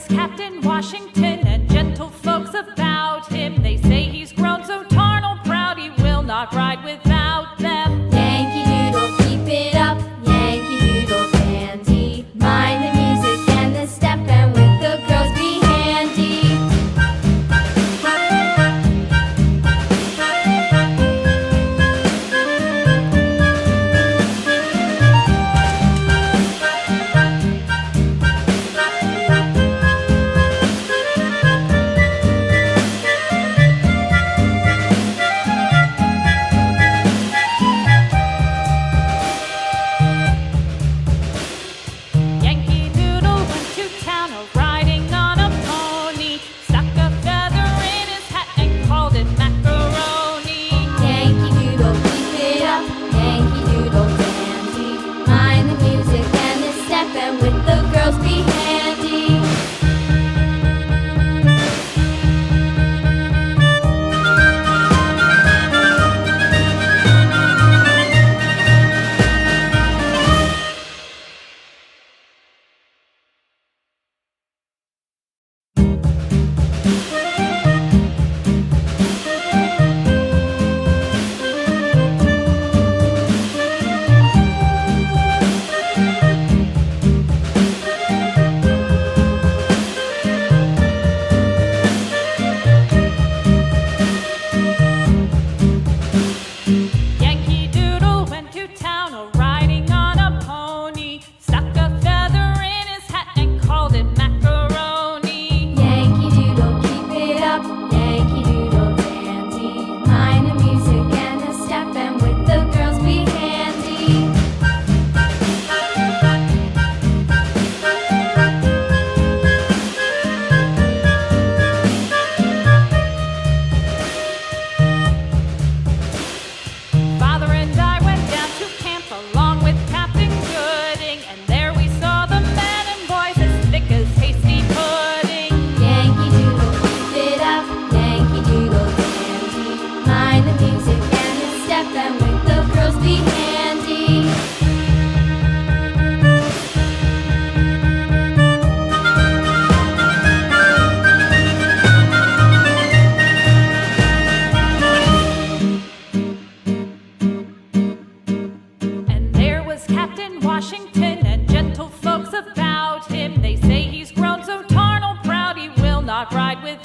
Captain Washington and gentle folks about him. They say he's grown so tarnal proud he will not ride without them. Yankee Doodle, keep it up, Yankee Doodle dandy. Mind the music and the step, and with the girls be handy. Yankee Doodle went to town riding on a pony, stuck a feather in his hat and called it macaroni. Yankee Doodle, keep it up, Yankee Doodle dandy. Mind the music and the step, and with the girls be handy. Yankee Doodle went to town riding on a pony, stuck a feather in his hat and called it macaroni. Yankee Doodle, keep it up, Yankee Doodle dandy. Mind the music and the step, and with the girls be handy. Father and I went down to camp along with Captain Gooding, and there we saw the men and boys as thick as hasty pudding. Yankee Doodle, keep it up, Yankee Doodle dandy. Mind the music and the step, and with the girls be handy. And there was Captain Washington and gentle folks about him. They say he's grown so tarnal proud he will not ride with